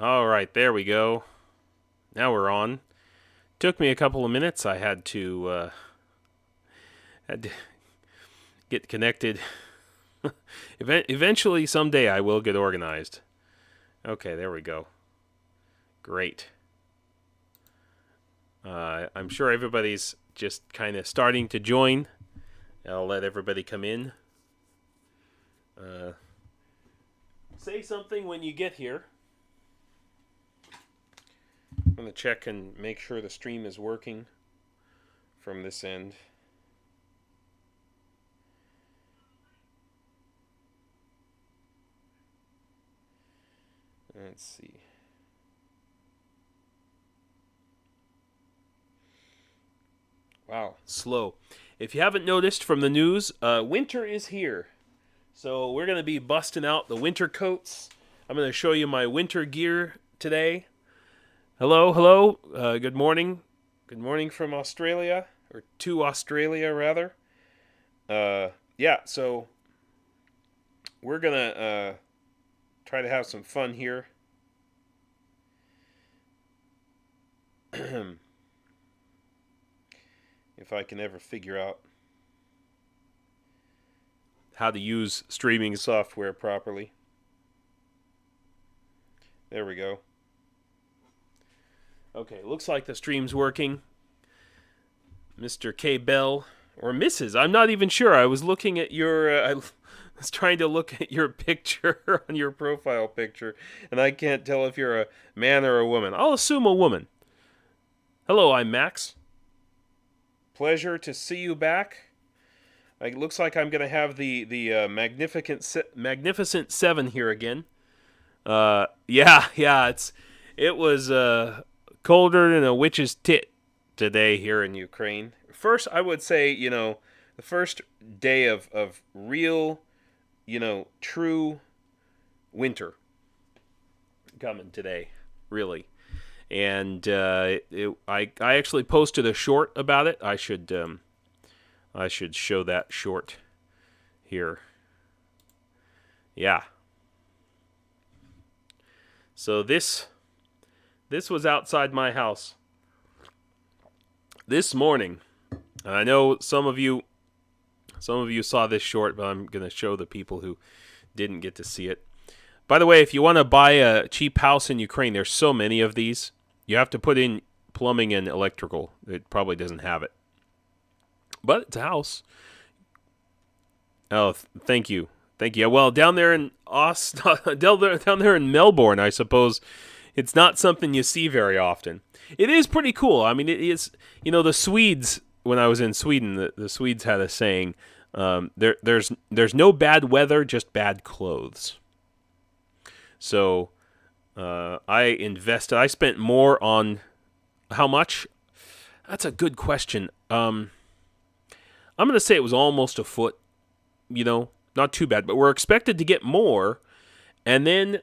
All right, there we go. Now we're on. Took me a couple of minutes. I had to get connected. Eventually, someday, I will get organized. Okay, there we go. Great. I'm sure everybody's just kind of starting to join. I'll let everybody come in. Say something when you get here. I'm going to check and make sure the stream is working from this end. Let's see. Wow, slow. If you haven't noticed from the news, winter is here. So we're going to be busting out the winter coats. I'm going to show you my winter gear today. Hello. Good morning. Good morning from Australia, or to Australia, rather. Yeah, so we're going to try to have some fun here. If I can ever figure out how to use streaming software properly. There we go. Okay, looks like the stream's working. Mr. K. Bell, or Mrs., I'm not even sure. I was looking at your, I was trying to look at your picture on your profile picture, and I can't tell if you're a man or a woman. I'll assume a woman. Hello, I'm Max. Pleasure to see you back. It looks like I'm going to have the Magnificent Seven here again. Yeah, it was colder than a witch's tit today here in Ukraine. First, I would say, the first day of real, true winter coming today, really. And I actually posted a short about it. I should show that short here. Yeah. So this was outside my house this morning. And I know some of you saw this short, but I'm going to show the people who didn't get to see it. By the way, if you want to buy a cheap house in Ukraine, there's so many of these. You have to put in plumbing and electrical. It probably doesn't have it. But it's a house. Oh, thank you. Well, down there in down there in Melbourne, I suppose it's not something you see very often. It is pretty cool. I mean, it is. The Swedes. When I was in Sweden, the Swedes had a saying: "There's no bad weather, just bad clothes." So I spent more on how much? That's a good question. I'm going to say it was almost a foot, not too bad, but we're expected to get more. And then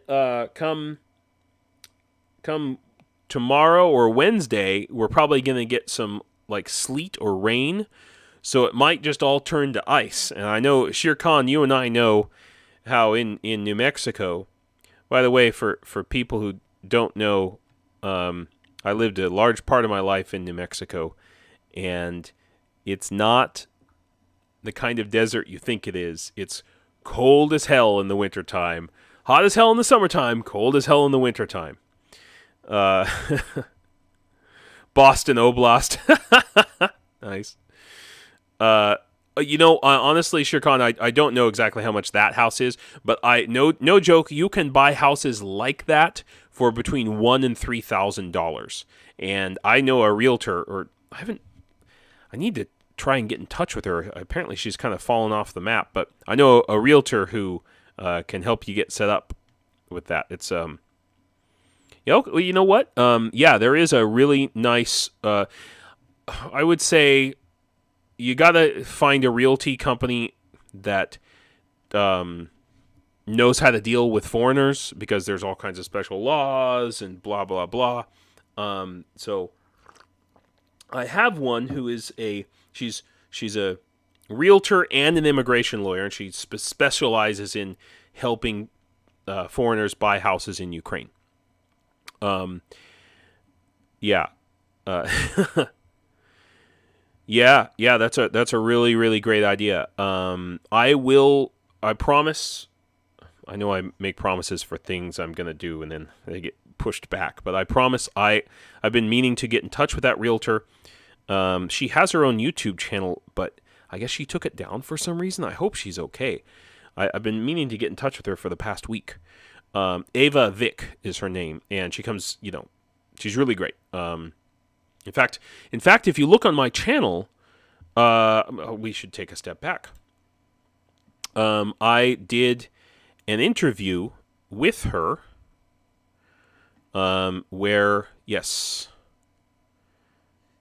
come tomorrow or Wednesday, we're probably going to get some like sleet or rain. So it might just all turn to ice. And I know, Shere Khan, you and I know how in New Mexico, by the way, for people who don't know, I lived a large part of my life in New Mexico, and it's not the kind of desert you think it is. It's cold as hell in the wintertime, hot as hell in the summertime, cold as hell in the wintertime. Boston Oblast. Nice. Honestly, Shere Khan, I don't know exactly how much that house is, but no joke, you can buy houses like that for between $1,000 and $3,000. And I know a realtor, I need to try and get in touch with her. Apparently she's kind of fallen off the map, but I know a realtor who can help you get set up with that. It's you know what? Yeah, there is a really nice. I would say you gotta find a realty company that knows how to deal with foreigners, because there's all kinds of special laws and blah blah blah. So I have one who is she's a realtor and an immigration lawyer, and she specializes in helping foreigners buy houses in Ukraine. Yeah. Yeah, that's a really, really great idea. I promise, I know I make promises for things I'm going to do and then they get pushed back, but I promise I've been meaning to get in touch with that realtor. She has her own YouTube channel, but I guess she took it down for some reason. I hope she's okay. I've been meaning to get in touch with her for the past week. Ava Vick is her name, and she comes, she's really great. In fact, if you look on my channel, we should take a step back. I did an interview with her, where, yes,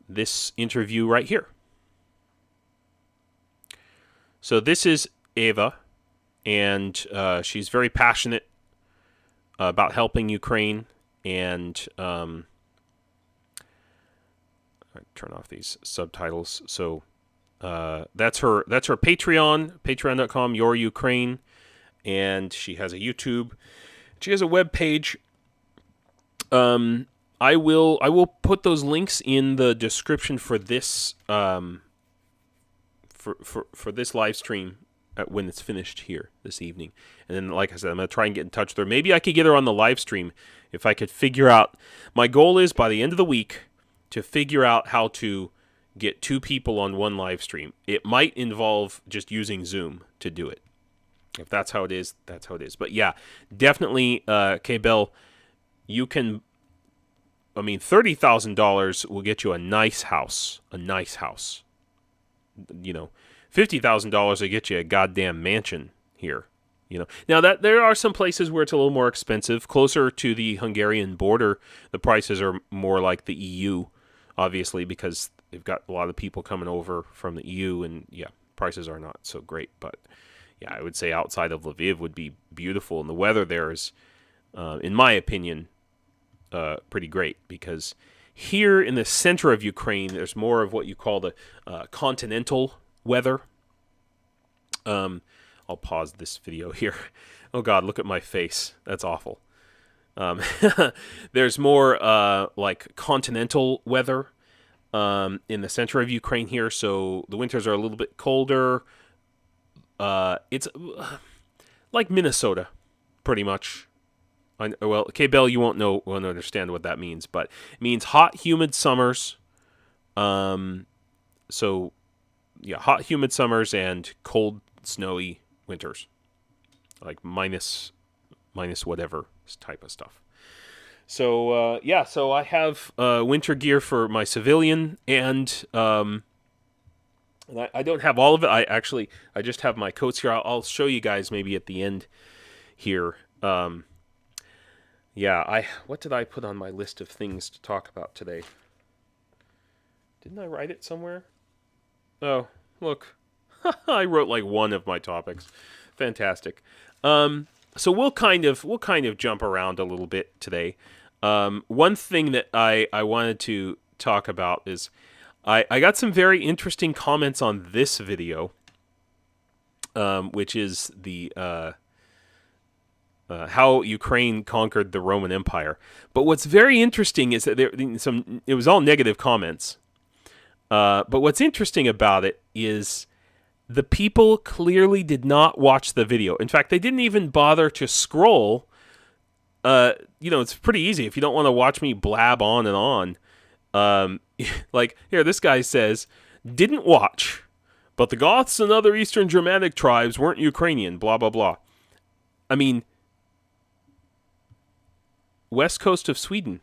this interview right here. So this is Ava, and she's very passionate about helping Ukraine, and I turn off these subtitles. So that's her Patreon, patreon.com, Your Ukraine, and she has a YouTube. She has a web page. I will put those links in the description for this for this live stream when it's finished here this evening. And then, like I said, I'm going to try and get in touch with her. Maybe I could get her on the live stream if I could figure out. My goal is by the end of the week to figure out how to get 2 people on one live stream. It might involve just using Zoom to do it. If that's how it is, that's how it is. But yeah, definitely, K-Bell, you can, $30,000 will get you a nice house. $50,000 will get you a goddamn mansion here. Now that there are some places where it's a little more expensive, closer to the Hungarian border, the prices are more like the EU, obviously, because they've got a lot of people coming over from the EU, and yeah, prices are not so great. But yeah, I would say outside of Lviv would be beautiful, and the weather there is, in my opinion, pretty great, because here in the center of Ukraine, there's more of what you call the continental weather. I'll pause this video here. Oh God, look at my face. That's awful. There's more like continental weather in the center of Ukraine here, so the winters are a little bit colder. It's like Minnesota, pretty much. Well, K-Bell, you won't understand what that means, but it means hot, humid summers. So, yeah, hot, humid summers and cold, snowy winters, like minus whatever type of stuff. So, yeah, so I have winter gear for my civilian, and I don't have all of it. I just have my coats here. I'll show you guys maybe at the end here. Yeah, what did I put on my list of things to talk about today? Didn't I write it somewhere? Oh, look. I wrote like one of my topics. Fantastic. So we'll kind of jump around a little bit today. One thing that I wanted to talk about is I got some very interesting comments on this video, which is the how Ukraine conquered the Roman Empire. But what's very interesting is that it was all negative comments. But what's interesting about it is the people clearly did not watch the video. In fact, they didn't even bother to scroll. It's pretty easy if you don't want to watch me blab on and on. Like, here, this guy says, didn't watch, but the Goths and other Eastern Germanic tribes weren't Ukrainian, blah, blah, blah. I mean, west coast of Sweden.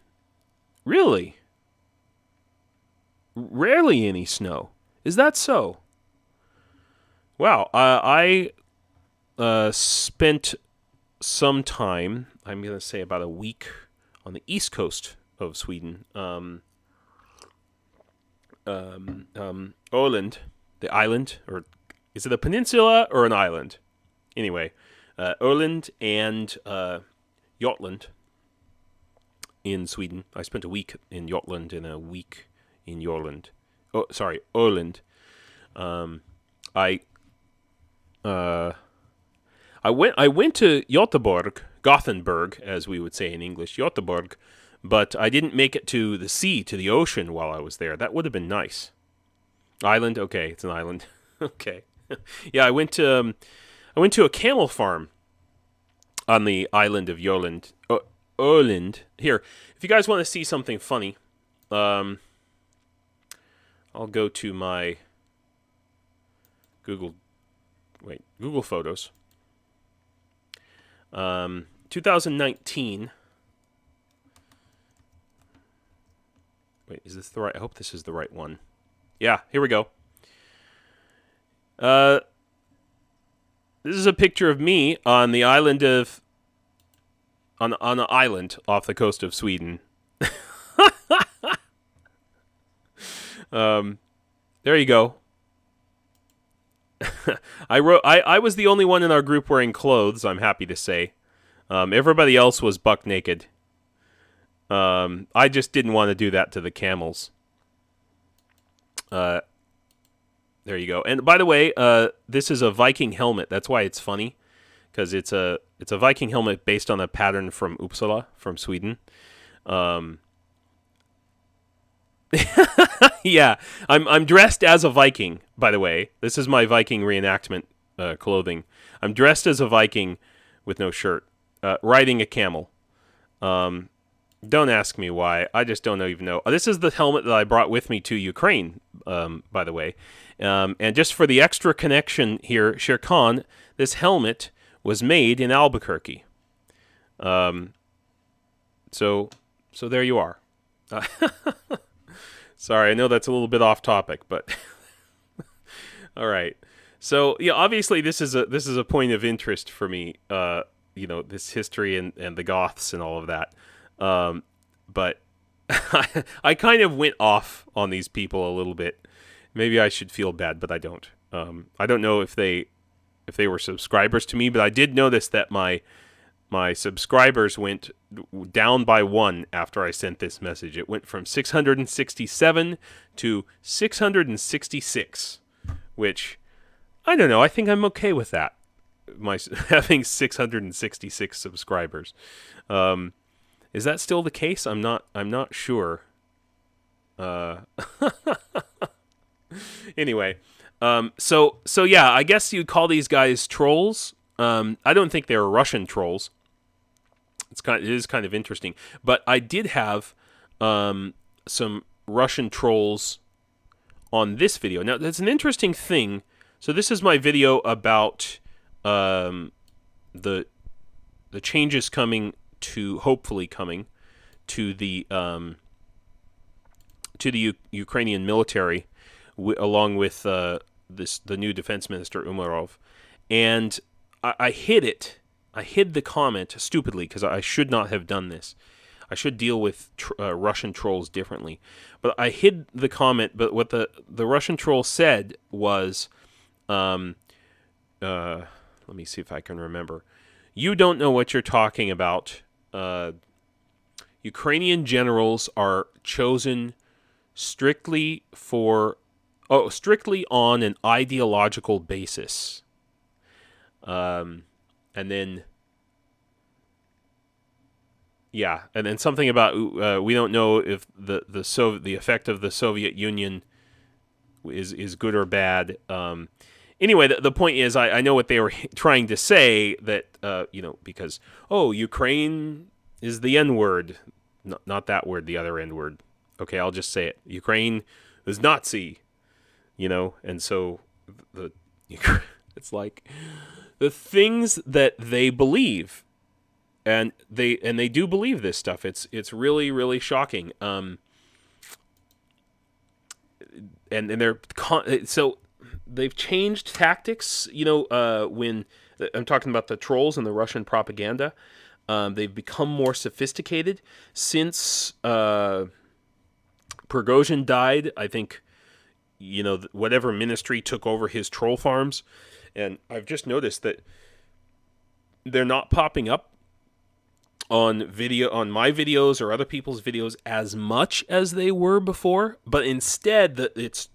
Really? Rarely any snow. Is that so? Wow. I spent some time, I'm going to say about a week, on the east coast of Sweden. Öland, the island, or is it a peninsula or an island? Anyway, Öland and Jutland in Sweden. I spent a week in Jutland and a week in Öland. Oh, sorry, Öland. I went to Gothenburg, as we would say in English, Göteborg, but I didn't make it to the sea, to the ocean while I was there. That would have been nice. Island? Okay, it's an island. Okay. Yeah, I went to a camel farm on the island of Yoland. Öland. Here, if you guys want to see something funny, I'll go to my Google Photos. 2019. Wait, is this the right? I hope this is the right one. Yeah, here we go. This is a picture of me on the island of on an island off the coast of Sweden. There you go. I was the only one in our group wearing clothes, I'm happy to say. Everybody else was buck naked. I just didn't want to do that to the camels. There you go. And by the way, this is a Viking helmet. That's why it's funny, because it's a Viking helmet based on a pattern from Uppsala, from Sweden. Yeah, I'm dressed as a Viking. By the way, this is my Viking reenactment clothing. I'm dressed as a Viking with no shirt, riding a camel. Don't ask me why. I just don't even know. This is the helmet that I brought with me to Ukraine, by the way. And just for the extra connection here, Sherkan, this helmet was made in Albuquerque. So there you are. Sorry, I know that's a little bit off topic, but all right. So yeah, obviously this is a point of interest for me. This history and the Goths and all of that. But I kind of went off on these people a little bit. Maybe I should feel bad, but I don't. I don't know if they were subscribers to me, but I did notice that my subscribers went down by 1 after I sent this message. It went from 667 to 666, which I don't know. I think I'm okay with that. Having 666 subscribers. Is that still the case? I'm not sure. Anyway, so yeah, I guess you'd call these guys trolls. I don't think they're Russian trolls. It is kind of interesting, but I did have some Russian trolls on this video. Now that's an interesting thing. So this is my video about the changes hopefully coming to the Ukrainian military, along with the new defense minister Umarov, and I hid it. I hid the comment stupidly because I should not have done this. I should deal with Russian trolls differently. But I hid the comment. But what the Russian troll said was, let me see if I can remember. You don't know what you're talking about. Ukrainian generals are chosen strictly on an ideological basis. And then something about we don't know if the effect of the Soviet Union is good or bad. Anyway, the point is, I know what they were trying to say, that because Ukraine is the N word, not that word, the other N word. Okay, I'll just say it. Ukraine is Nazi, and so it's like the things that they believe, and they do believe this stuff. It's really, really shocking. And they're so they've changed tactics. When I'm talking about the trolls and the Russian propaganda, they've become more sophisticated since Prigozhin died. I think whatever ministry took over his troll farms. And I've just noticed that they're not popping up on my videos or other people's videos as much as they were before, but instead it's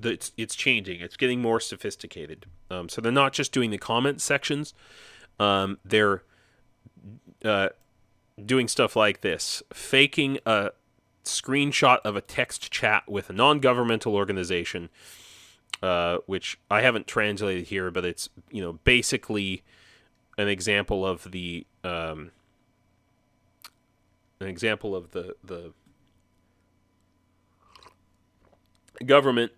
changing. It's getting more sophisticated. So they're not just doing the comment sections. They're doing stuff like this, faking a screenshot of a text chat with a non-governmental organization, which I haven't translated here, but it's basically an example of the government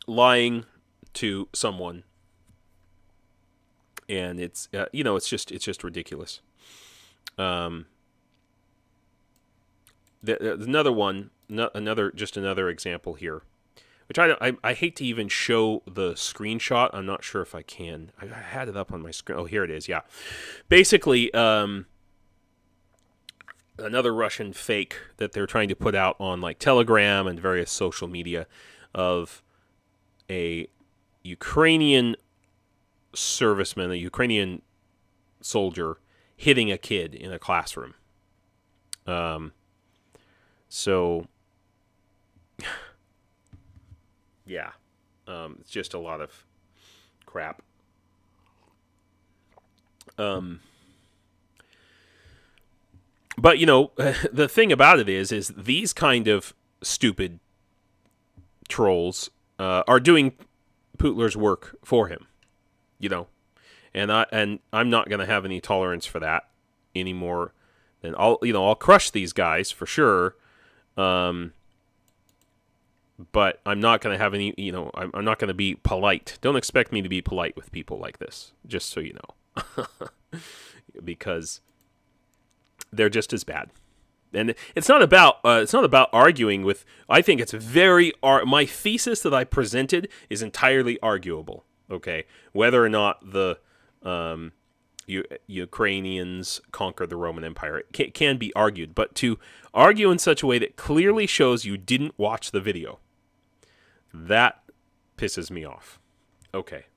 lying to someone, and it's it's just ridiculous. There's another one, another example here, which I hate to even show the screenshot. I'm not sure if I can. I had it up on my screen. Oh, here it is. Yeah, basically, another Russian fake that they're trying to put out on like Telegram and various social media of a Ukrainian serviceman, a Ukrainian soldier hitting a kid in a classroom. So, yeah, it's just a lot of crap. But the thing about it is these kind of stupid trolls are doing Putler's work for him, and I'm not going to have any tolerance for that anymore. Then I'll crush these guys for sure. But I'm not going to have any, I'm not going to be polite. Don't expect me to be polite with people like this, just so you know. Because they're just as bad. And it's not about arguing with. I think it's my thesis that I presented is entirely arguable. Okay, whether or not the Ukrainians conquered the Roman Empire, it can be argued. But to argue in such a way that clearly shows you didn't watch the video, that pisses me off. Okay,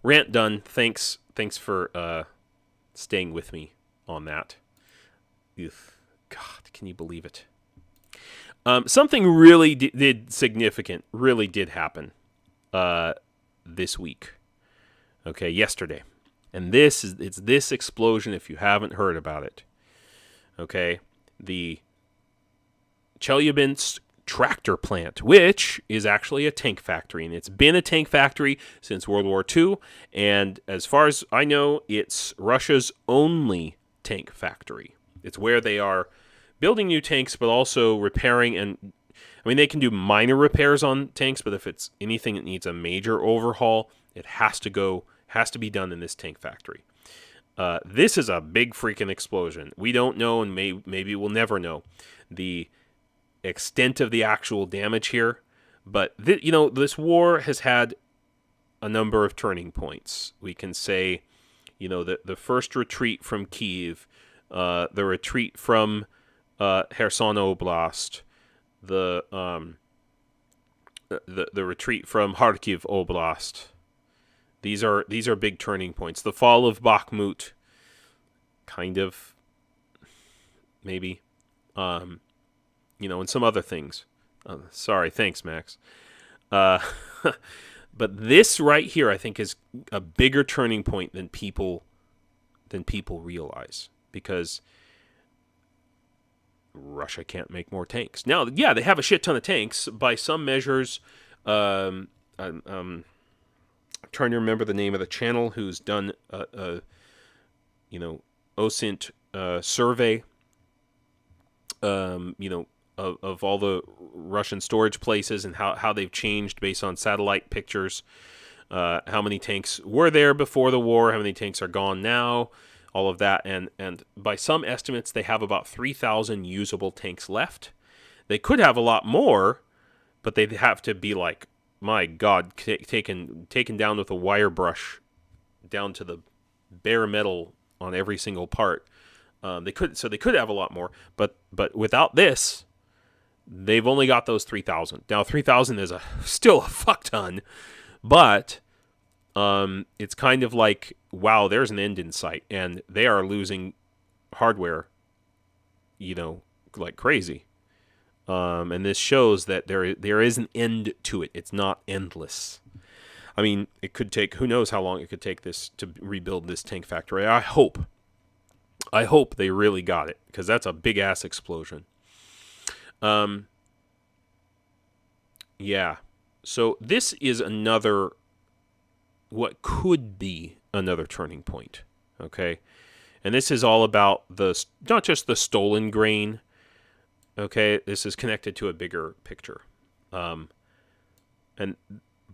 rant done. Thanks for staying with me on that. Ugh. God, can you believe it? Something really really did happen this week. Okay, yesterday. And it's this explosion if you haven't heard about it. Okay, the Chelyabinsk tractor plant, which is actually a tank factory, and it's been a tank factory since World War II, and as far as I know, it's Russia's only tank factory. It's where they are building new tanks, but also repairing, and I mean, they can do minor repairs on tanks, but if it's anything that needs a major overhaul, it has to be done in this tank factory. This is a big freaking explosion. We don't know, and maybe we'll never know the extent of the actual damage here. But this war has had a number of turning points. We can say, the first retreat from Kyiv, the retreat from Kherson Oblast, the retreat from Kharkiv Oblast. These are big turning points. The fall of Bakhmut, kind of, maybe, and some other things. Sorry, thanks, Max. But this right here, I think, is a bigger turning point than people realize, because Russia can't make more tanks. Now, yeah, they have a shit ton of tanks by some measures. I'm trying to remember the name of the channel who's done a OSINT survey, of all the Russian storage places and how they've changed based on satellite pictures. How many tanks were there before the war? How many tanks are gone now? All of that, and by some estimates, they have about 3,000 usable tanks left. They could have a lot more, but they'd have to be like, my God, taken down with a wire brush down to the bare metal on every single part. They could have a lot more, but without this, they've only got those 3,000. Now 3,000 is still a fuck ton, but it's kind of like, wow, there's an end in sight, and they are losing hardware, like crazy. And this shows that there is an end to it. It's not endless. I mean, it could take, who knows how long it could take this to rebuild this tank factory. I hope they really got it, because that's a big ass explosion. And Yeah. So this is another, what could be another turning point. Okay. And this is all about not just the stolen grain. Okay. This is connected to a bigger picture. And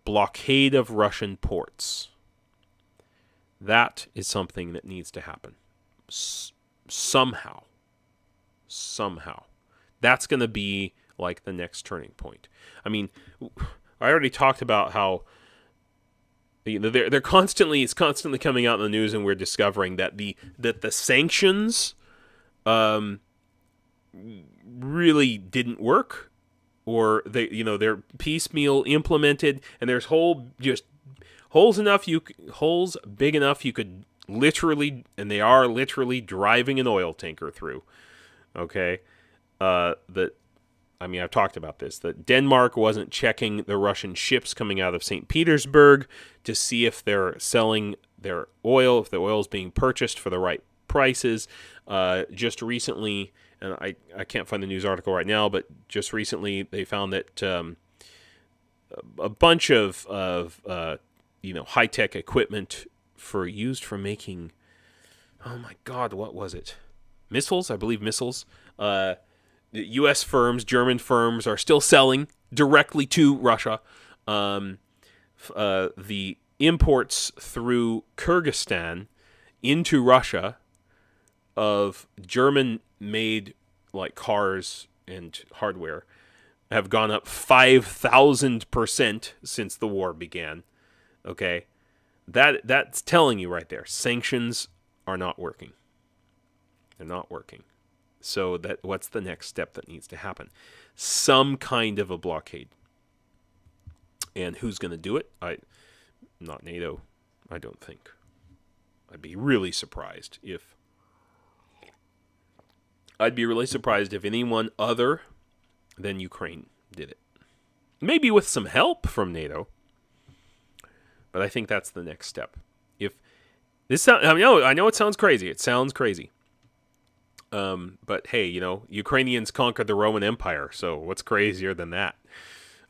blockade of Russian ports. That is something that needs to happen. Somehow. That's going to be like the next turning point. I mean, I already talked about how it's constantly coming out in the news, and we're discovering that the sanctions really didn't work, or they're piecemeal implemented, and there's holes big enough you could literally, and they are literally driving an oil tanker through. Okay, I've talked about this, that Denmark wasn't checking the Russian ships coming out of St. Petersburg to see if they're selling their oil, if the oil is being purchased for the right prices. Just recently, and I can't find the news article right now, but just recently they found that a bunch of high-tech equipment used for making, oh my God, what was it? Missiles, I believe missiles. The U.S. firms, German firms are still selling directly to Russia. The imports through Kyrgyzstan into Russia of German-made like cars and hardware have gone up 5,000% since the war began. Okay, that's telling you right there. Sanctions are not working. They're not working. So what's the next step that needs to happen? Some kind of a blockade. And who's going to do it? Not NATO, I don't think. I'd be really surprised if anyone other than Ukraine did it. Maybe with some help from NATO. But I think that's the next step. If this I know it sounds crazy. It sounds crazy. But hey, Ukrainians conquered the Roman Empire, so what's crazier than that?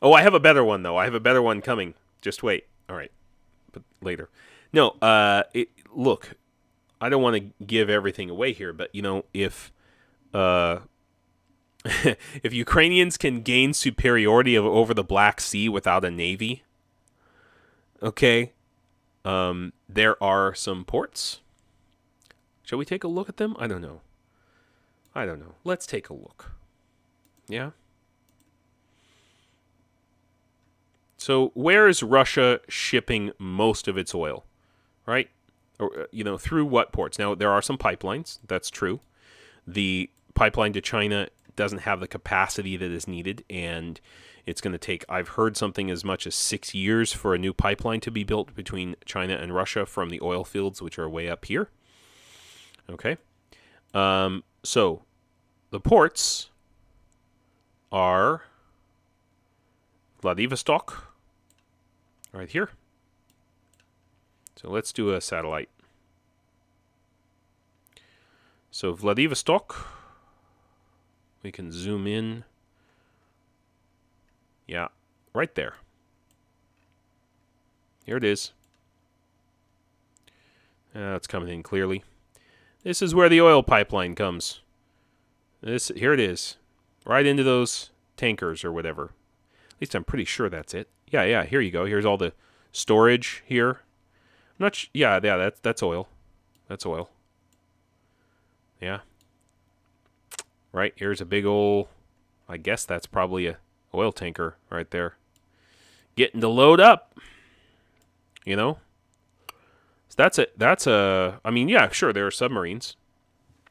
Oh, I have a better one, though. I have a better one coming. Just wait. All right. But later. No, look, I don't want to give everything away here, but, if if Ukrainians can gain superiority over the Black Sea without a navy, okay, there are some ports. Shall we take a look at them? I don't know. Let's take a look. Yeah? So where is Russia shipping most of its oil? Right? Or, through what ports? Now, there are some pipelines. That's true. The pipeline to China doesn't have the capacity that is needed, and it's going to take, I've heard, something as much as 6 years for a new pipeline to be built between China and Russia from the oil fields, which are way up here. Okay. So, the ports are Vladivostok, right here. So let's do a satellite. So Vladivostok, we can zoom in. Yeah, right there. Here it is. It's coming in clearly. This is where the oil pipeline comes. Here it is. Right into those tankers or whatever. At least I'm pretty sure that's it. Yeah, here you go. Here's all the storage here. I'm not yeah, that's oil. That's oil. Yeah. Right, here's a big old, I guess that's probably a oil tanker right there. Getting to load up. So that's a, I mean, yeah, sure, there are submarines.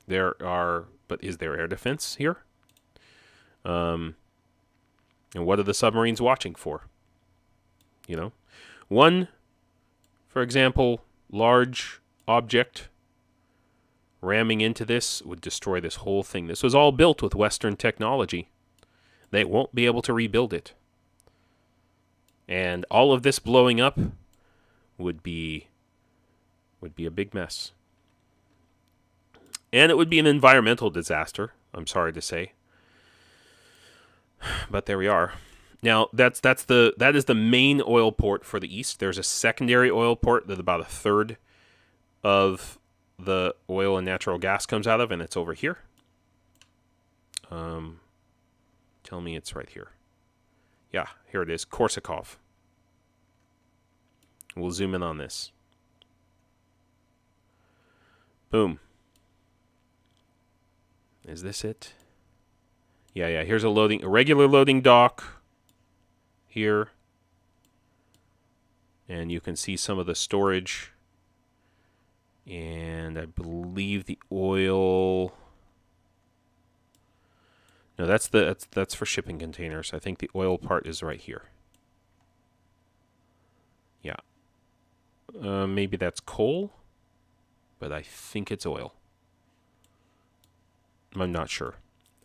But is there air defense here? And what are the submarines watching for? One, for example, large object ramming into this would destroy this whole thing. This was all built with Western technology. They won't be able to rebuild it. And all of this blowing up would be a big mess. And it would be an environmental disaster, I'm sorry to say. But there we are. Now that is the main oil port for the east. There's a secondary oil port that about a third of the oil and natural gas comes out of, and it's over here. Tell me it's right here. Yeah, here it is, Korsakov. We'll zoom in on this. Boom. Is this it? Yeah. Here's a regular loading dock here, and you can see some of the storage. And I believe the oil. No, that's for shipping containers. I think the oil part is right here. Yeah. Maybe that's coal, but I think it's oil. I'm not sure.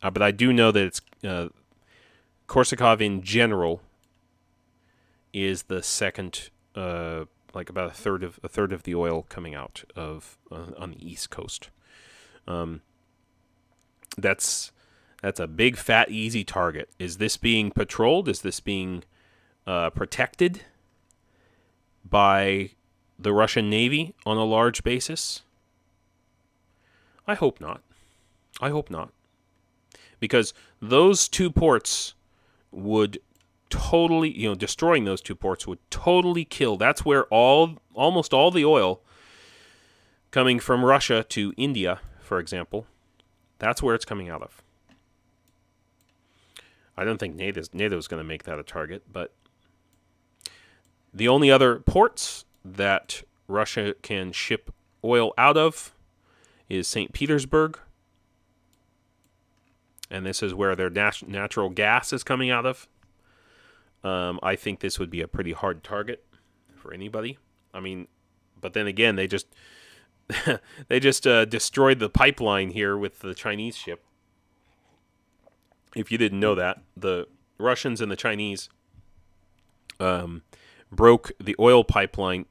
But I do know that it's Korsakov in general is the second, like about a third of the oil coming out of on the East Coast. That's a big, fat, easy target. Is this being patrolled? Is this being protected by the Russian Navy on a large basis? I hope not. I hope not. Because those two ports would totally, destroying those two ports would totally kill. That's where almost all the oil coming from Russia to India, for example, that's where it's coming out of. I don't think NATO's going to make that a target, but the only other ports that Russia can ship oil out of is St. Petersburg, and this is where their natural gas is coming out of. I think this would be a pretty hard target for anybody. I mean, but then again, they just destroyed the pipeline here with the Chinese ship. If you didn't know that, the Russians and the Chinese broke the oil pipeline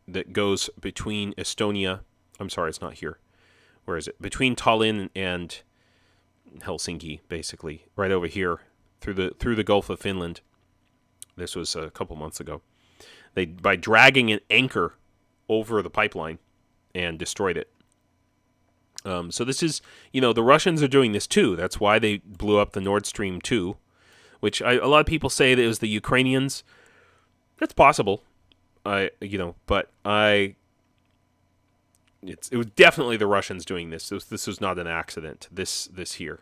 that goes between Estonia. I'm sorry, it's not here. Where is it? Between Tallinn and Helsinki, basically, right over here through the Gulf of Finland. This was a couple months ago. They by dragging an anchor over the pipeline and destroyed it. So this is, the Russians are doing this too. That's why they blew up the Nord Stream 2, which a lot of people say that it was the Ukrainians. That's possible. But it was definitely the Russians doing this. This was not an accident. This here.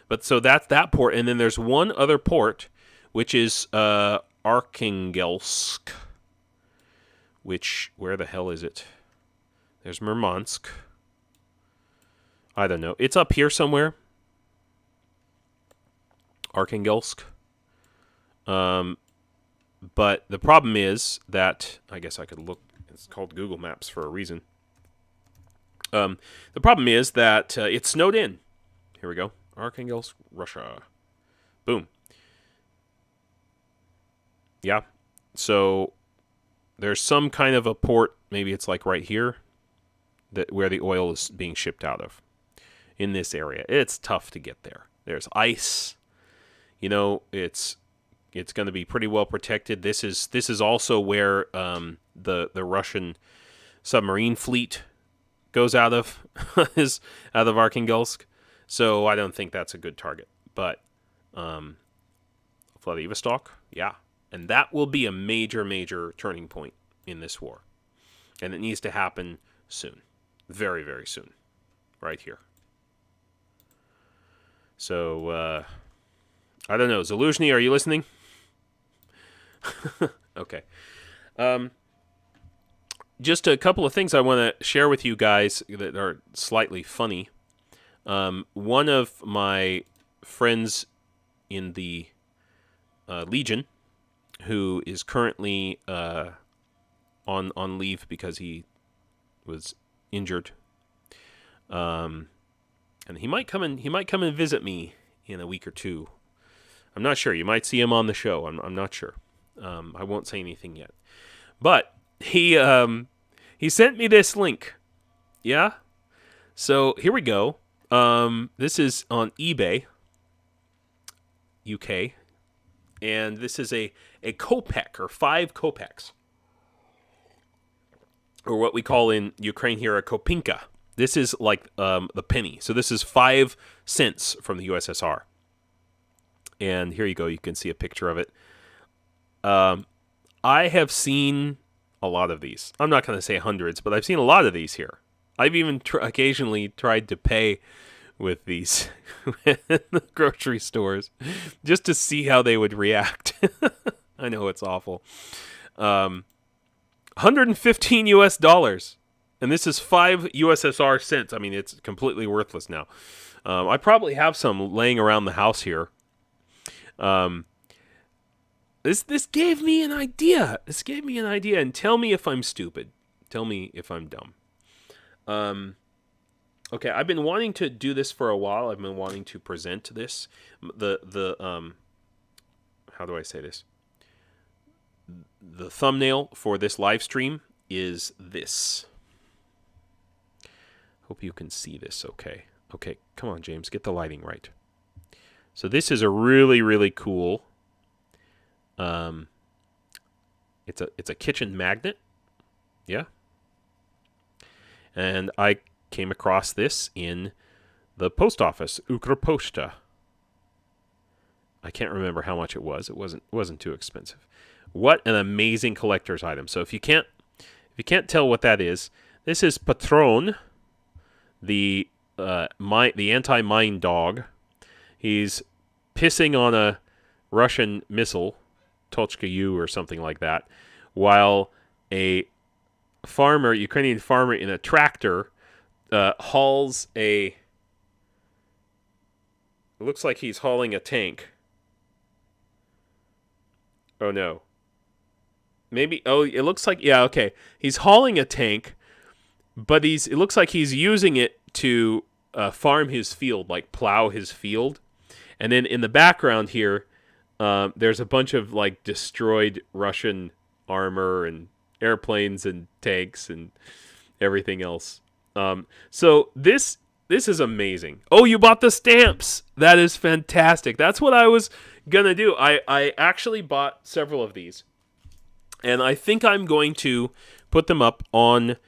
But so that's that port, and then there's one other port, which is Arkhangelsk. Where the hell is it? There's Murmansk. I don't know. It's up here somewhere. Arkhangelsk. But the problem is that, I guess I could look, it's called Google Maps for a reason. The problem is that it's snowed in. Here we go. Arkhangelsk, Russia. Boom. Yeah. So there's some kind of a port, maybe it's like right here, where the oil is being shipped out of. In this area. It's tough to get there. There's ice. It's going to be pretty well protected. This is also where the Russian submarine fleet goes out of is out of Arkhangelsk. So I don't think that's a good target. But Vladivostok, yeah. And that will be a major, major turning point in this war. And it needs to happen soon. Very, very soon. Right here. So, I don't know. Zaluzhny, are you listening? Okay. Just a couple of things I want to share with you guys that are slightly funny. One of my friends in the Legion, who is currently on leave because he was injured, and he might come and visit me in a week or two. I'm not sure. You might see him on the show. I'm not sure. I won't say anything yet. But he sent me this link. Yeah. So here we go. This is on eBay, UK, and this is a kopeck, or 5 kopecks, or what we call in Ukraine here a kopinka. This is like the penny. So this is 5 cents from the USSR. And here you go. You can see a picture of it. I have seen a lot of these. I'm not going to say hundreds, but I've seen a lot of these here. I've even occasionally tried to pay with these in the grocery stores just to see how they would react. I know it's awful. 115 US dollars. And this is 5 USSR cents. I mean, it's completely worthless now. I probably have some laying around the house here. This gave me an idea. This gave me an idea. And tell me if I'm stupid. Tell me if I'm dumb. Okay, I've been wanting to do this for a while. I've been wanting to present this. How do I say this? The thumbnail for this live stream is this. Hope you can see this okay. Okay, come on, James, get the lighting right. So this is a really, really cool, it's a kitchen magnet, yeah. And I came across this in the post office, Ukropochta. I can't remember how much it was. It wasn't too expensive. What an amazing collector's item. So if you can't tell what that is, this is Patron, the anti-mine dog. He's pissing on a Russian missile, Tochka U or something like that, while a farmer, Ukrainian farmer in a tractor, hauls a... It looks like he's hauling a tank. Oh, no. Maybe... Oh, it looks like... Yeah, okay. He's hauling a tank, but it looks like he's using it to farm his field, like plow his field. And then in the background here, there's a bunch of like destroyed Russian armor and airplanes and tanks and everything else. So this is amazing. Oh, you bought the stamps. That is fantastic. That's what I was gonna do. I actually bought several of these, and I think I'm going to put them up on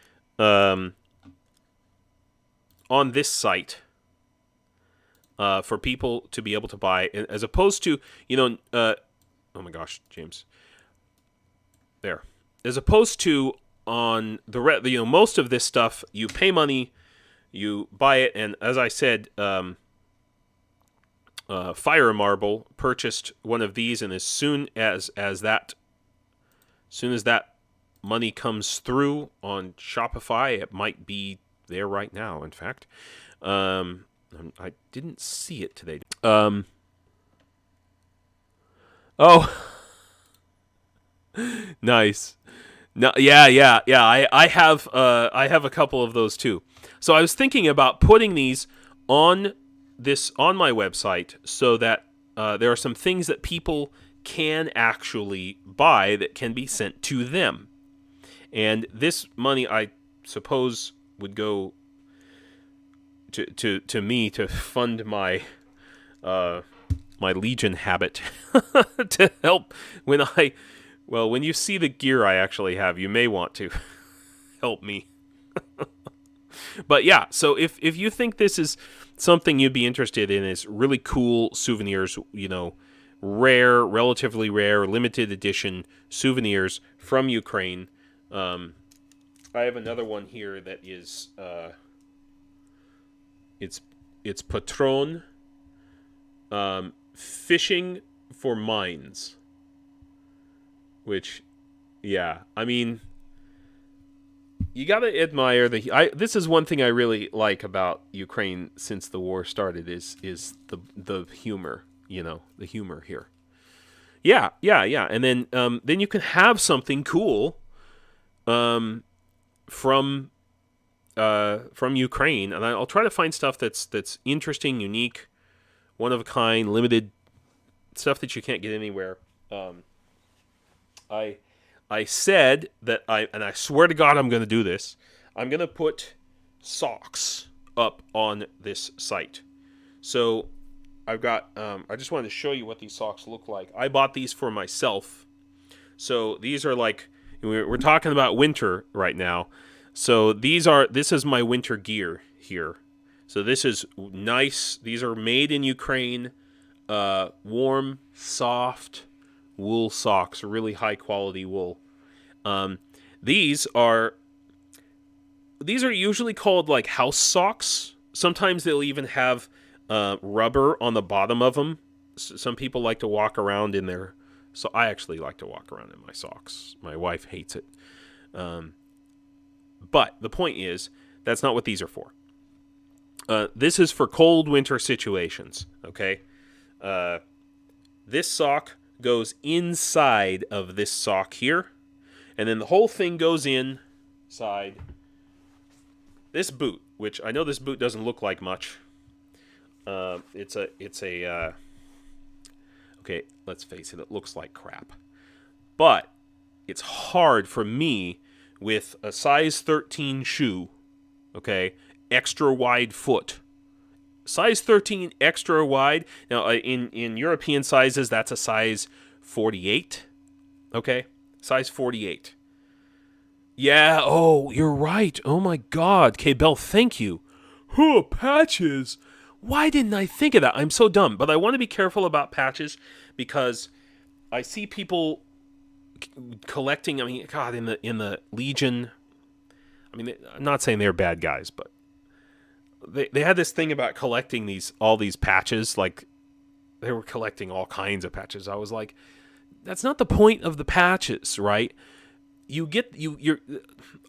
this site for people to be able to buy, as opposed to, oh my gosh, James. There. As opposed to on the most of this stuff, you pay money, you buy it, and as I said, Fire Marble purchased one of these, and as soon as that money comes through on Shopify, it might be there right now, in fact. I didn't see it today. Oh, nice. No, yeah. I have a couple of those too. So I was thinking about putting these on my website so that there are some things that people can actually buy that can be sent to them, and this money, I suppose, would go to me to fund my my Legion habit to help when you see the gear I actually have, you may want to help me. But yeah, so if you think this is something you'd be interested in, is really cool souvenirs, rare, relatively rare, limited edition souvenirs from Ukraine. I have another one here that is it's Patron, fishing for mines, which, yeah, I mean, you gotta admire this is one thing I really like about Ukraine since the war started, is the humor, the humor here. Yeah, and then you can have something cool from Ukraine, and I'll try to find stuff that's interesting, unique, one of a kind, limited stuff that you can't get anywhere. I said that and I swear to God I'm going to do this. I'm going to put socks up on this site. So I've got. I just wanted to show you what these socks look like. I bought these for myself. So these are like we're talking about winter right now. So this is my winter gear here. So this is nice. These are made in Ukraine. Warm, soft wool socks, really high quality wool. These are usually called like house socks. Sometimes they'll even have rubber on the bottom of them. Some people like to walk around in their. So I actually like to walk around in my socks. My wife hates it. But the point is, that's not what these are for. This is for cold winter situations, okay? This sock goes inside of this sock here, and then the whole thing goes inside this boot, which I know this boot doesn't look like much. Okay, let's face it, it looks like crap. But it's hard for me with a size 13 shoe, okay, extra wide foot. Size 13 extra wide. Now, in European sizes, that's a size 48, okay? Size 48. Yeah, oh, you're right. Oh my God. K-Bell, thank you. Oh, patches. Why didn't I think of that? I'm so dumb. But I want to be careful about patches because I see people collecting. I mean, God, in the Legion. I mean, I'm not saying they're bad guys, but they had this thing about collecting all these patches. Like they were collecting all kinds of patches. I was like, that's not the point of the patches, right? I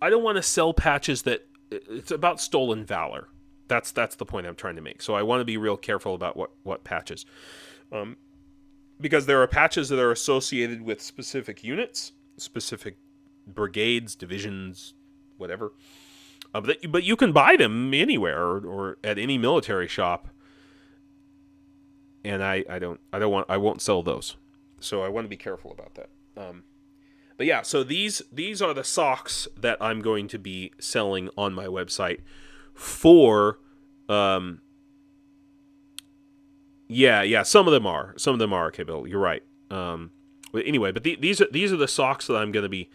don't want to sell patches that it's about stolen valor. That's the point I'm trying to make. So I want to be real careful about what patches. Because there are patches that are associated with specific units, specific brigades, divisions, whatever. But you can buy them anywhere or at any military shop. And I won't sell those. So I want to be careful about that. But yeah, so these are the socks that I'm going to be selling on my website for some of them are. Okay, Bill, you're right. But anyway, but these are the socks that I'm going to be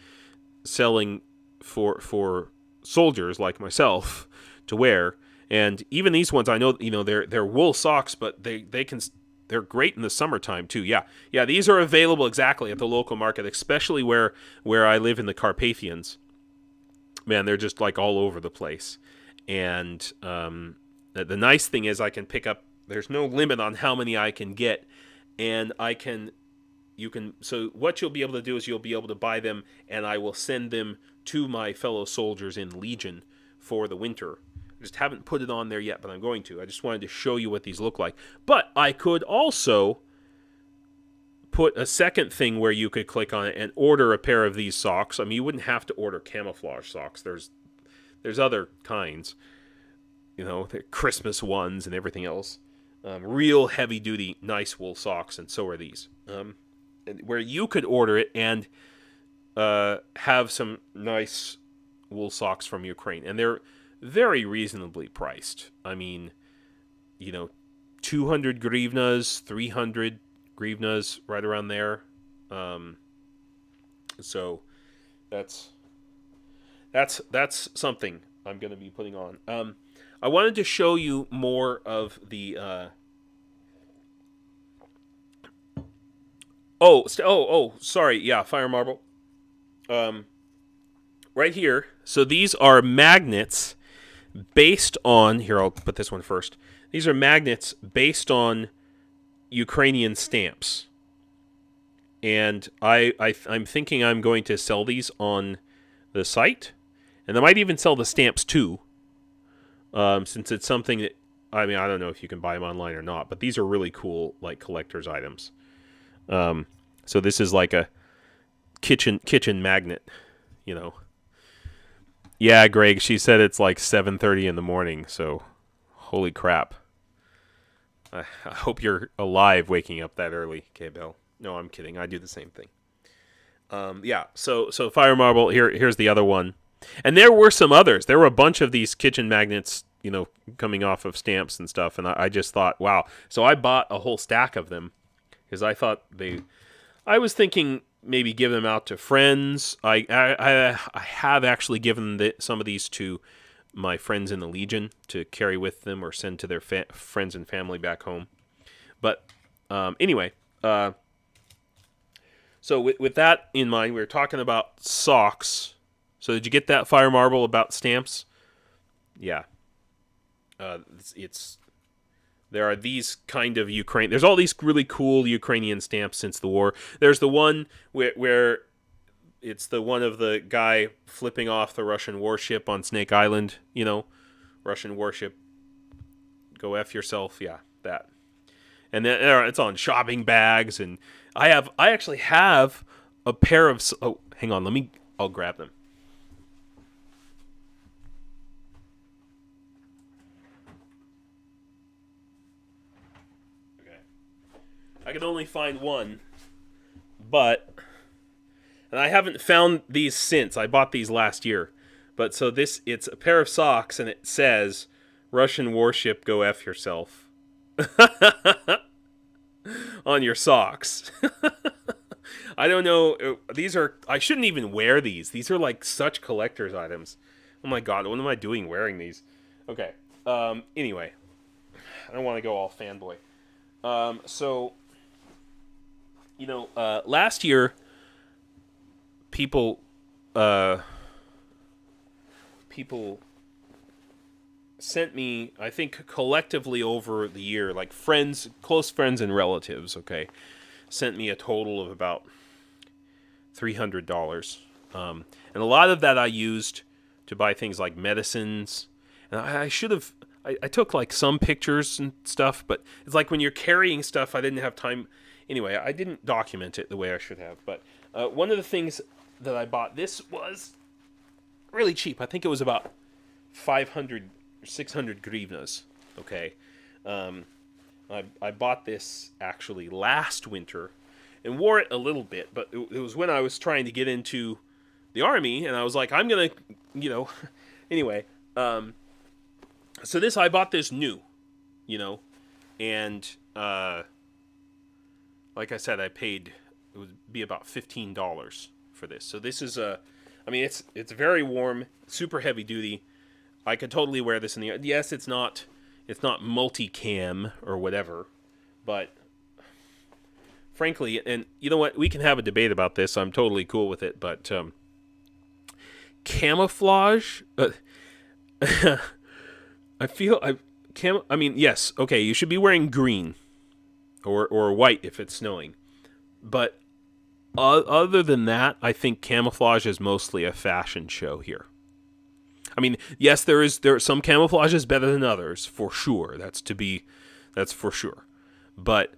selling for soldiers like myself to wear. And even these ones, I know, they're wool socks, but they're great in the summertime too. Yeah, these are available exactly at the local market, especially where I live in the Carpathians. Man, they're just like all over the place. And the nice thing is I can pick up. There's no limit on how many I can get, and so what you'll be able to do is you'll be able to buy them, and I will send them to my fellow soldiers in Legion for the winter. I just haven't put it on there yet, but I'm going to. I just wanted to show you what these look like. But I could also put a second thing where you could click on it and order a pair of these socks. I mean, you wouldn't have to order camouflage socks. There's other kinds, the Christmas ones and everything else. Real heavy-duty, nice wool socks, and so are these. Where you could order it and have some nice wool socks from Ukraine. And they're very reasonably priced. I mean, 200 grivnas, 300 grivnas, right around there. So that's something I'm going to be putting on. I wanted to show you more of the. Sorry. Yeah, Fire Marble. Right here. So these are magnets based on. Here, I'll put this one first. These are magnets based on Ukrainian stamps, and I'm thinking I'm going to sell these on the site, and I might even sell the stamps too. Since it's something that, I mean, I don't know if you can buy them online or not, but these are really cool, like collector's items. So this is like a kitchen magnet, Yeah, Greg, she said it's like 7:30 in the morning, so holy crap. I hope you're alive waking up that early, K-Bell. No, I'm kidding. I do the same thing. So Fire Marble, here's the other one. And there were some others. There were a bunch of these kitchen magnets, coming off of stamps and stuff. And I just thought, wow. So I bought a whole stack of them because I thought I was thinking maybe give them out to friends. I have actually given some of these to my friends in the Legion to carry with them or send to their friends and family back home. But anyway, so with that in mind, we were talking about socks. So did you get that, Fire Marble, about stamps? Yeah. There are these kind of there's all these really cool Ukrainian stamps since the war. There's the one where it's the one of the guy flipping off the Russian warship on Snake Island, Russian warship. Go F yourself. Yeah, that. And then it's on shopping bags, and I actually have a pair of. Oh, hang on, I'll grab them. Okay, I can only find one, and I haven't found these since. I bought these last year, but so it's a pair of socks, and it says, "Russian warship, go F yourself." On your socks. I don't know. I shouldn't even wear these. These are like such collector's items. Oh my god, what am I doing wearing these? Okay. Anyway, I don't want to go all fanboy. So, last year, people sent me, I think collectively over the year, like friends, close friends and relatives, okay, sent me a total of about $300. And a lot of that I used to buy things like medicines. And I should have, I took like some pictures and stuff, but it's like when you're carrying stuff, I didn't have time. Anyway, I didn't document it the way I should have. But one of the things that I bought, this was really cheap. I think it was about 500 600 grivnas, okay? I bought this actually last winter and wore it a little bit, but it was when I was trying to get into the army, and I was like, I'm going to, anyway. So I bought this new, and like I said, I paid, it would be about $15 for this. So this is it's very warm, super heavy duty. I could totally wear this in the... Yes, it's not multicam or whatever, but frankly, and you know what? We can have a debate about this. I'm totally cool with it, but camouflage... yes, okay, you should be wearing green or white if it's snowing, but other than that, I think camouflage is mostly a fashion show here. I mean, yes, there are some camouflage is better than others, for sure. That's for sure. But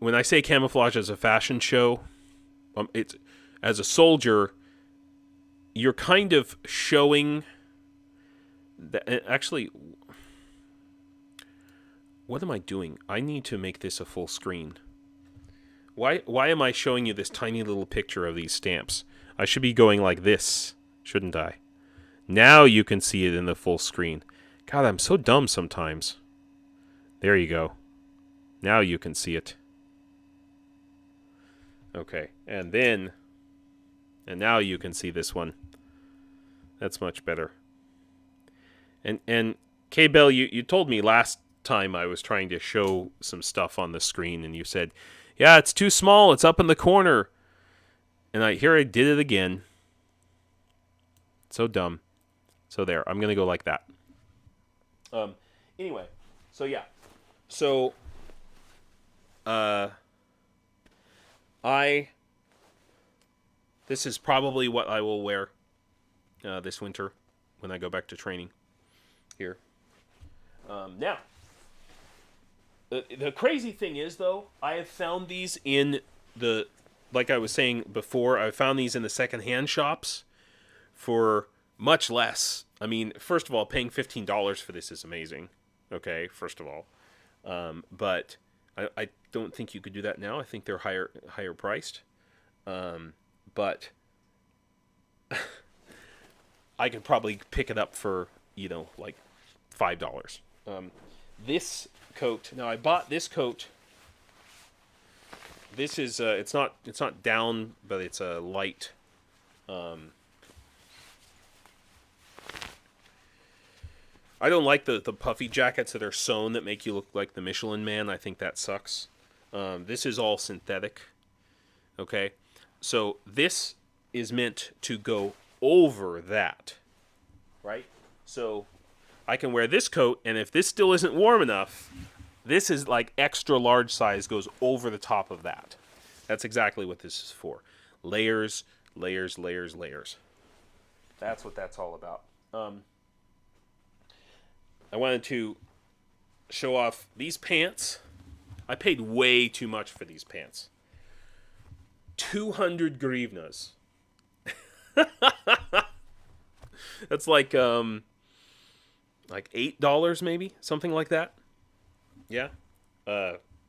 when I say camouflage as a fashion show, it's as a soldier, you're kind of showing that. Actually, what am I doing? I need to make this a full screen. Why am I showing you this tiny little picture of these stamps? I should be going like this, shouldn't I? Now you can see it in the full screen. God, I'm so dumb sometimes. There you go. Now you can see it. Okay, and now you can see this one. That's much better. And K-Bell, you told me last time I was trying to show some stuff on the screen, and you said, yeah, it's too small, it's up in the corner. And I did it again. So dumb. So there, I'm going to go like that. Anyway, so yeah. So, this is probably what I will wear this winter when I go back to training here. Now, the crazy thing is, though, I have found these like I was saying before, I found these in the secondhand shops for much less. I mean, first of all, paying $15 for this is amazing. Okay, first of all. But I don't think you could do that now. I think they're higher priced. But I could probably pick it up for, like $5. This coat, now I bought this coat. This is it's not down, but it's a light. I don't like the puffy jackets that are sewn that make you look like the Michelin Man. I think that sucks. This is all synthetic. Okay, so this is meant to go over that, right? So I can wear this coat, and if this still isn't warm enough, this is like extra large size goes over the top of that. That's exactly what this is for. Layers, layers, layers, layers. That's what that's all about. I wanted to show off these pants. I paid way too much for these pants. 200 grivnas. That's like $8 maybe, something like that. Yeah,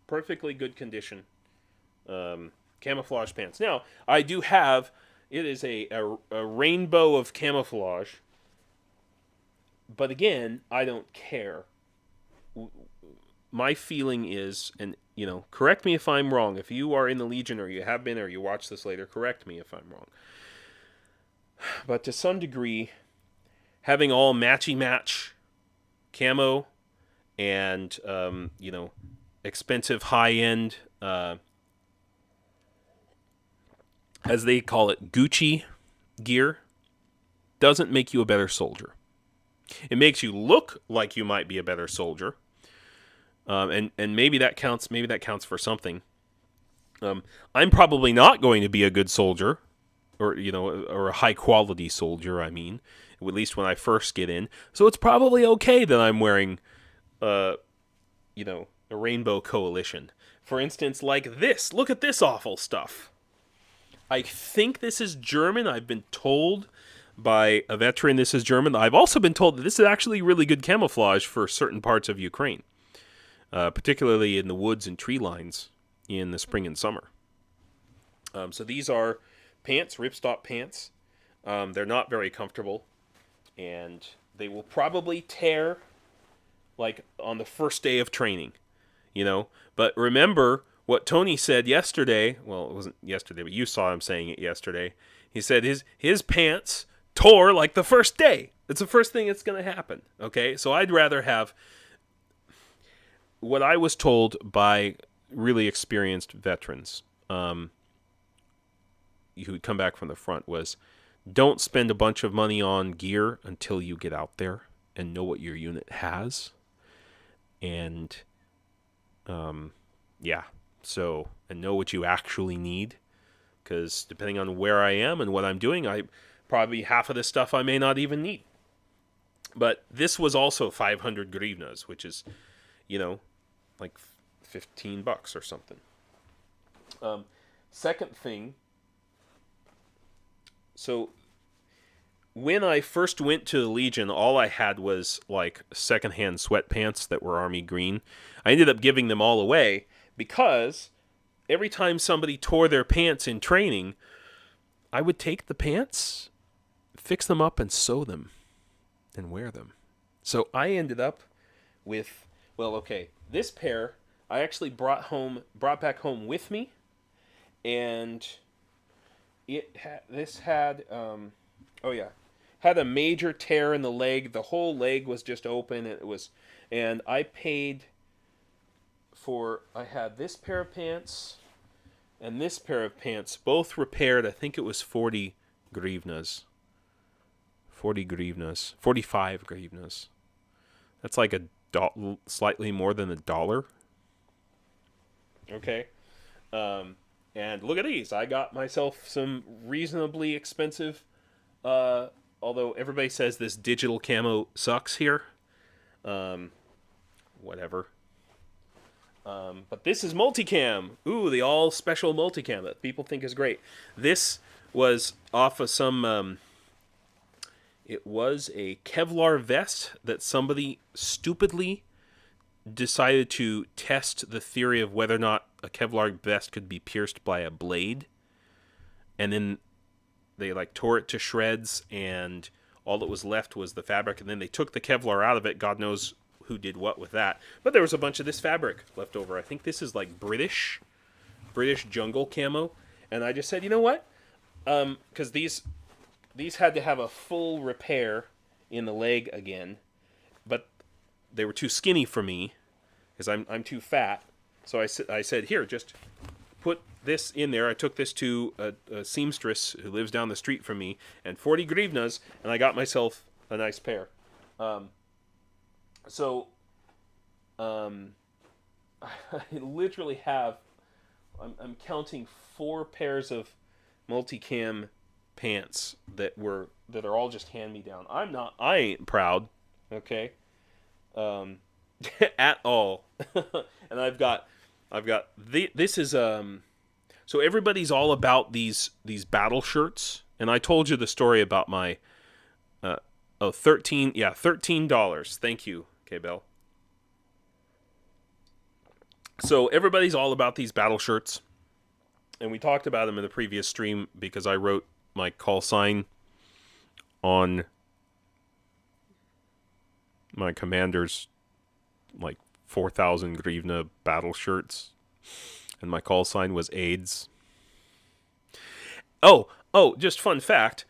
perfectly good condition. Camouflage pants. Now I do have. It is a rainbow of camouflage. But again, I don't care. My feeling is, and correct me if I'm wrong. If you are in the Legion, or you have been, or you watch this later, correct me if I'm wrong. But to some degree, having all matchy-match camo and, expensive high-end, as they call it, Gucci gear, doesn't make you a better soldier. It makes you look like you might be a better soldier, and maybe that counts. Maybe that counts for something. I'm probably not going to be a good soldier, or a high quality soldier. I mean, at least when I first get in. So it's probably okay that I'm wearing, a rainbow coalition. For instance, like this. Look at this awful stuff. I think this is German. I've been told by a veteran this is German. I've also been told that this is actually really good camouflage for certain parts of Ukraine, particularly in the woods and tree lines in the spring and summer. So these are pants, ripstop pants. They're not very comfortable, and they will probably tear like on the first day of training, But remember what Tony said yesterday. Well, it wasn't yesterday, but you saw him saying it yesterday. He said his pants tore like the first day. It's the first thing that's going to happen, okay? So I'd rather have what I was told by really experienced veterans who had come back from the front was, don't spend a bunch of money on gear until you get out there and know what your unit has. And, and know what you actually need. Because depending on where I am and what I'm doing, probably half of this stuff I may not even need. But this was also 500 grivnas, which is, like $15 or something. Second thing, so when I first went to the Legion, all I had was like secondhand sweatpants that were army green. I ended up giving them all away because every time somebody tore their pants in training, I would take the pants, fix them up, and sew them and wear them. So I ended up with, this pair I actually brought back home with me, and this had a major tear in the leg. The whole leg was just open. And I paid for. I had this pair of pants and this pair of pants, both repaired. I think it was 40 grivnas. 45 grivnas. That's like slightly more than $1. Okay. And look at these. I got myself some reasonably expensive, although everybody says this digital camo sucks here. Whatever. But this is multicam. Ooh, the all special multicam that people think is great. This was off of some, it was a Kevlar vest that somebody stupidly decided to test the theory of whether or not a Kevlar vest could be pierced by a blade. And then they tore it to shreds, and All that was left was the fabric, and then they took the Kevlar out of it. God knows who did what with that. But there was a bunch of this fabric left over. I think this is like British jungle camo. And I just said, you know what? Because these had to have a full repair in the leg again, but they were too skinny for me because I'm too fat. So I said, here, just put this in there. I took this to a seamstress who lives down the street from me, and 40 grivnas, and I got myself a nice pair. I literally have, I'm counting 4 pairs of multicam pants that are all just hand-me-down. I ain't proud, okay? At all. And I've got this is so everybody's all about these battle shirts, and I told you the story about my $13. Thank you, K-Bell. So everybody's all about these battle shirts, and we talked about them in the previous stream because I wrote my call sign on my commander's like 4,000 grivna battle shirts, and my call sign was AIDS. Oh, just fun fact,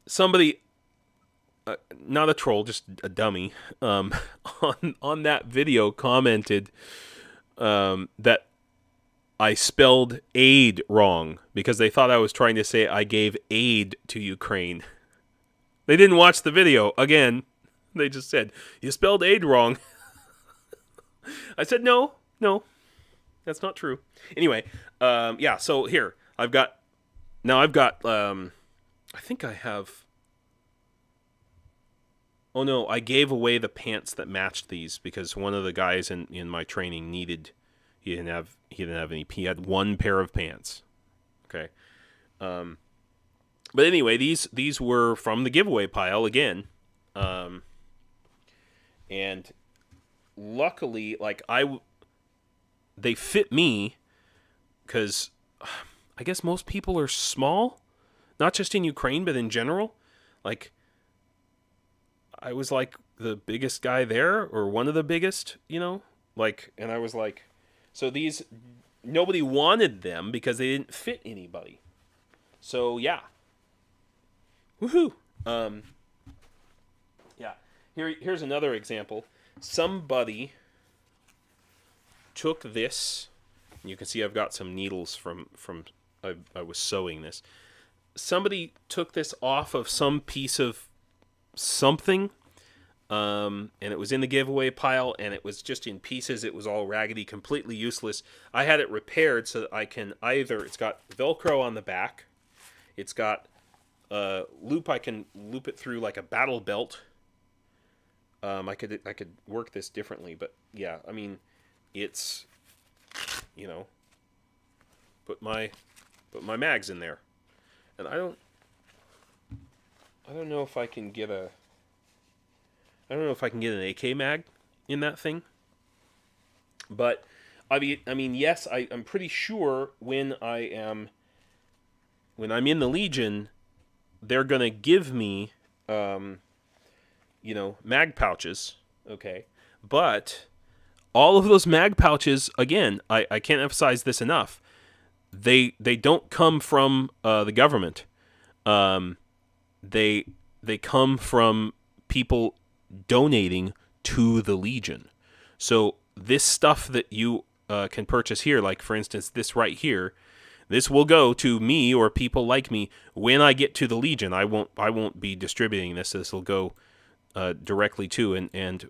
somebody, not a troll, just a dummy, on that video commented that I spelled aid wrong because they thought I was trying to say I gave aid to Ukraine. They didn't watch the video. Again, they just said, you spelled aid wrong. I said, no, that's not true. Anyway, so here, I think I have, oh no, I gave away the pants that matched these because one of the guys in my training needed, he didn't have any, he had 1 pair of pants. Okay. But anyway, these were from the giveaway pile again. And luckily, like they fit me because I guess most people are small, not just in Ukraine, but in general. Like, I was like the biggest guy there, or one of the biggest, like, and I was like, so these, nobody wanted them because they didn't fit anybody. So yeah. Woohoo. Yeah. Here's another example. Somebody took this. You can see I've got some needles from I was sewing this. Somebody took this off of some piece of something, and it was in the giveaway pile, and it was just in pieces. It was all raggedy, completely useless. I had it repaired so that I can it's got Velcro on the back. It's got a loop. I can loop it through like a battle belt. I could work this differently, but yeah, I mean, it's, put my mags in there, and I don't know if I can get an AK mag in that thing, but I mean, yes, I'm pretty sure when I'm in the Legion, they're gonna give me, mag pouches, okay? But all of those mag pouches, again, I can't emphasize this enough, they don't come from the government. They come from people donating to the Legion. So this stuff that you can purchase here, like for instance this right here, this will go to me or people like me when I get to the Legion. I won't be distributing this. This will go directly to, and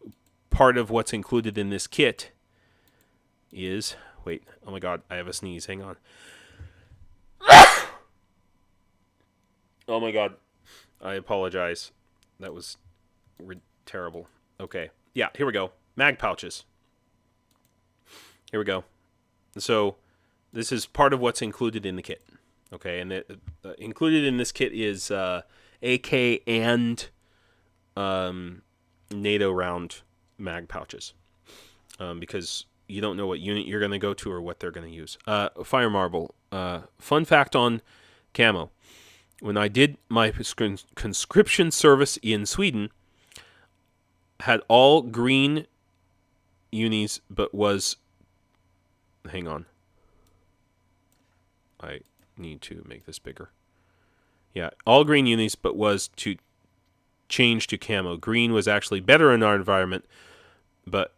part of what's included in this kit is, wait, oh my god, I have a sneeze, hang on. Oh my god, I apologize, that was terrible. Okay, yeah, here we go, mag pouches. Here we go. So this is part of what's included in the kit, okay, and included in this kit is AK and NATO round mag pouches, because you don't know what unit you're going to go to or what they're going to use. Fire marble. Fun fact on camo. when I did my conscription service in Sweden, had all green unis, but was... Hang on. I need to make this bigger. Yeah, all green unis, but was to change to camo. Green was actually better in our environment, but...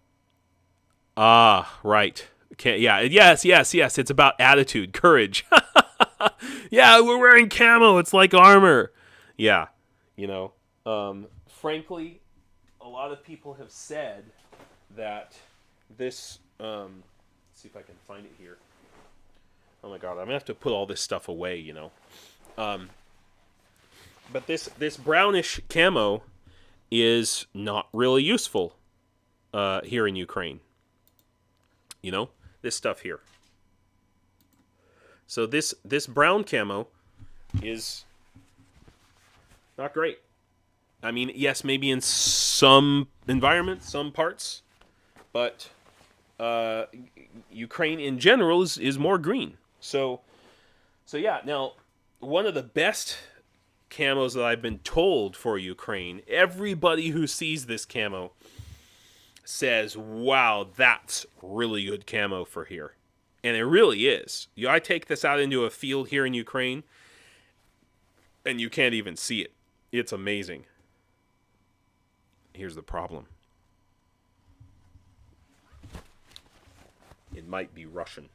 right. Yes. It's about attitude, courage. Yeah, we're wearing camo. It's like armor. Yeah, frankly, a lot of people have said that this... let's see if I can find it here. Oh my god, I'm going to have to put all this stuff away, But this brownish camo is not really useful here in Ukraine. This stuff here. So this brown camo is not great. I mean, yes, maybe in some environments, some parts, but Ukraine in general is more green. So yeah. Now, one of the best camos that I've been told for Ukraine, everybody who sees this camo says, wow, that's really good camo for here. And it really is. I take this out into a field here in Ukraine, and you can't even see it. It's amazing. Here's the problem. It might be Russian.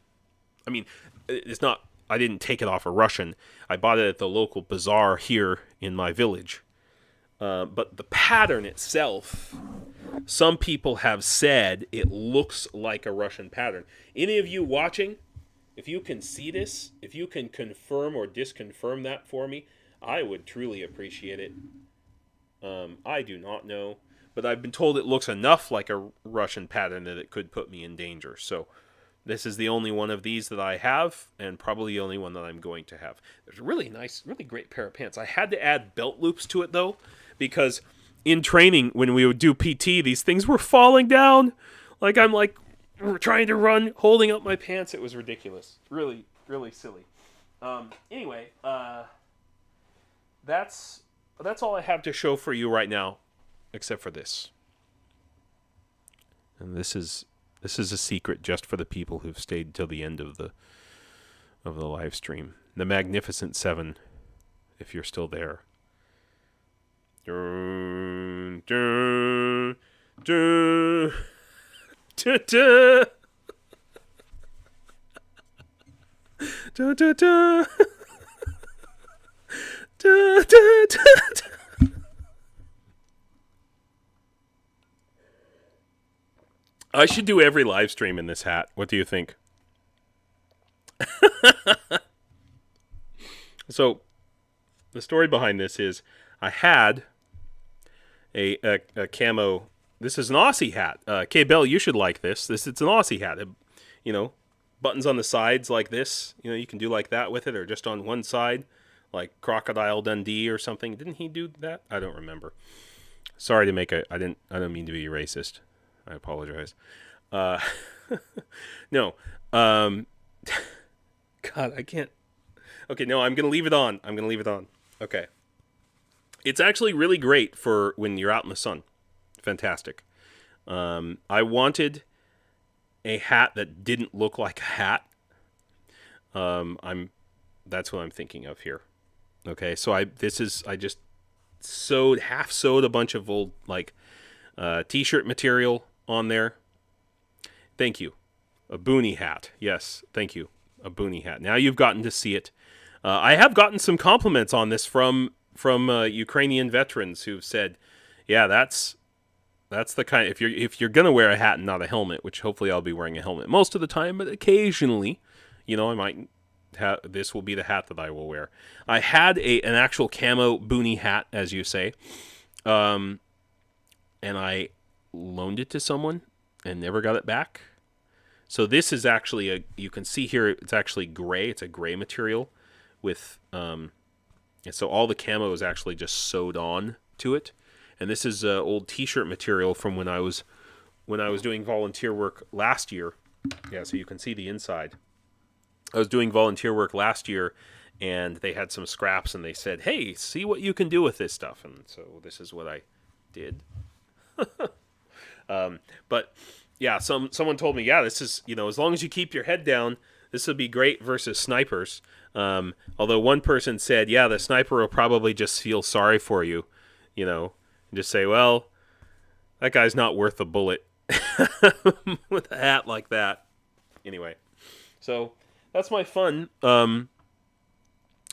I mean, it's not... I didn't take it off a Russian. I bought it at the local bazaar here in my village. But the pattern itself, some people have said it looks like a Russian pattern. Any of you watching, if you can see this, if you can confirm or disconfirm that for me, I would truly appreciate it. I do not know, but I've been told it looks enough like a Russian pattern that it could put me in danger. So this is the only one of these that I have, and probably the only one that I'm going to have. There's a really nice, really great pair of pants. I had to add belt loops to it, though, because in training, when we would do PT, these things were falling down. I'm trying to run, holding up my pants. It was ridiculous. Really, really silly. Anyway, that's all I have to show for you right now, except for this. And this is a secret just for the people who've stayed till the end of the live stream. The Magnificent Seven, if you're still there. Dun, dun, dun, dun, dun. Dun, dun, dun. Dun, dun, dun. I should do every live stream in this hat. What do you think? So, the story behind this is I had a camo. This is an Aussie hat. K-Bell, you should like this. It's an Aussie hat. Buttons on the sides like this. You can do like that with it, or just on one side, like Crocodile Dundee or something. Didn't he do that? I don't remember. Sorry to make I don't mean to be racist. I apologize. No. God, I can't. Okay, no, I'm going to leave it on. Okay. It's actually really great for when you're out in the sun. Fantastic. I wanted a hat that didn't look like a hat. That's what I'm thinking of here. Okay, so I just half sewed a bunch of old t-shirt material on there. Thank you. A boonie hat. Yes, thank you. A boonie hat. Now you've gotten to see it. I have gotten some compliments on this from Ukrainian veterans who've said, yeah, that's the kind. If you're gonna wear a hat and not a helmet, which hopefully I'll be wearing a helmet most of the time, but occasionally, I might have. This will be the hat that I will wear. I had an actual camo boonie hat, as you say, and I loaned it to someone and never got it back. So this is actually you can see here, it's actually gray. It's a gray material with, and so all the camo is actually just sewed on to it. And this is old t-shirt material from when I was doing volunteer work last year. Yeah, so you can see the inside. I was doing volunteer work last year, and they had some scraps, and they said, "Hey, see what you can do with this stuff." And so this is what I did. But yeah, someone told me, yeah, this is, as long as you keep your head down, this would be great versus snipers. Although one person said, yeah, the sniper will probably just feel sorry for you, and just say, well, that guy's not worth a bullet with a hat like that. Anyway, so that's my fun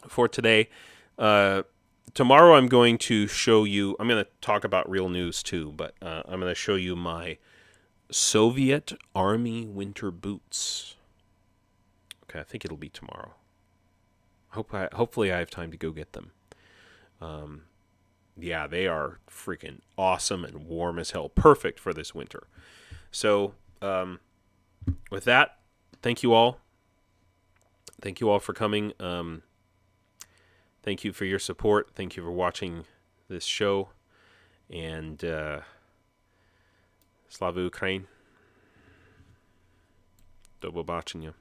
for today. Tomorrow I'm going to show you, I'm going to talk about real news too, but I'm going to show you my Soviet Army winter boots. Okay, I think it'll be tomorrow. Hopefully I have time to go get them. Yeah, they are freaking awesome and warm as hell. Perfect for this winter. So, with that, thank you all. Thank you all for coming. Thank you for your support. Thank you for watching this show. And Slava Ukraine. Do побачення.